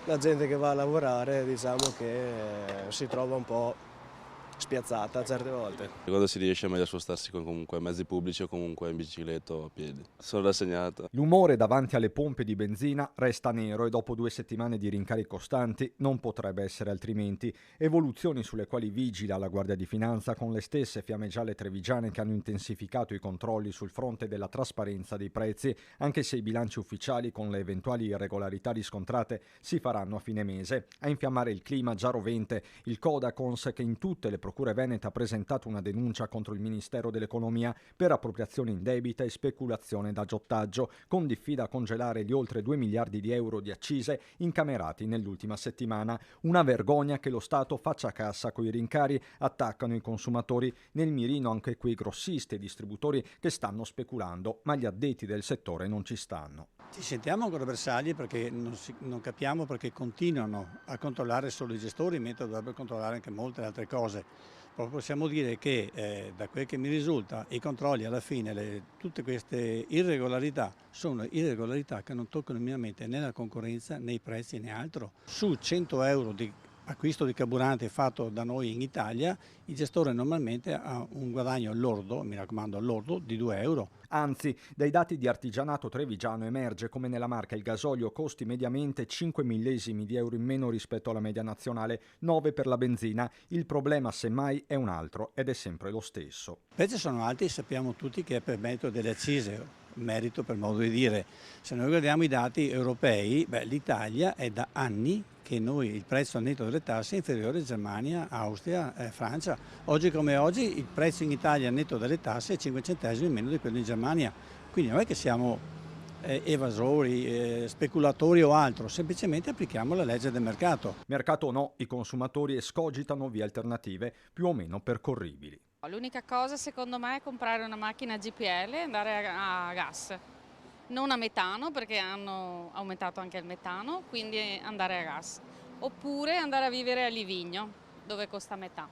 La gente che va a lavorare diciamo che si trova un po' spiazzata certe volte. Quando si riesce è meglio spostarsi con comunque mezzi pubblici o comunque in bicicletta o a piedi. Sono rassegnato. L'umore davanti alle pompe di benzina resta nero e dopo 2 settimane di rincari costanti non potrebbe essere altrimenti. Evoluzioni sulle quali vigila la Guardia di Finanza con le stesse fiamme gialle trevigiane che hanno intensificato i controlli sul fronte della trasparenza dei prezzi, anche se i bilanci ufficiali con le eventuali irregolarità riscontrate si faranno a fine mese. A infiammare il clima già rovente il Codacons, che in tutte le procure venete ha presentato una denuncia contro il Ministero dell'Economia per appropriazione indebita e speculazione d'aggiotaggio, con diffida a congelare gli oltre 2 miliardi di euro di accise incamerati nell'ultima settimana. Una vergogna che lo Stato faccia cassa coi rincari, attaccano i consumatori, nel mirino anche quei grossisti e distributori che stanno speculando, ma gli addetti del settore non ci stanno. Ci sentiamo ancora bersagli perché non capiamo perché continuano a controllare solo i gestori mentre dovrebbero controllare anche molte altre cose. Proprio possiamo dire che da quel che mi risulta i controlli alla fine, tutte queste irregolarità sono irregolarità che non toccano minimamente né la concorrenza né i prezzi né altro. Su 100 euro di acquisto di carburante fatto da noi in Italia, il gestore normalmente ha un guadagno lordo, mi raccomando lordo, di 2 euro. Anzi, dai dati di Artigianato Trevigiano emerge come nella Marca il gasolio costi mediamente 5 millesimi di euro in meno rispetto alla media nazionale, 9 per la benzina. Il problema semmai è un altro ed è sempre lo stesso. I prezzi sono alti, sappiamo tutti che è per merito delle accise, merito per modo di dire. Se noi guardiamo i dati europei, l'Italia è da anni che il prezzo al netto delle tasse è inferiore a Germania, Austria, Francia. Oggi come oggi il prezzo in Italia al netto delle tasse è 5 centesimi meno di quello in Germania. Quindi non è che siamo evasori, speculatori o altro, semplicemente applichiamo la legge del mercato. Mercato o no, i consumatori escogitano vie alternative più o meno percorribili. L'unica cosa secondo me è comprare una macchina GPL e andare a gas, non a metano perché hanno aumentato anche il metano, quindi andare a gas, oppure andare a vivere a Livigno dove costa metà.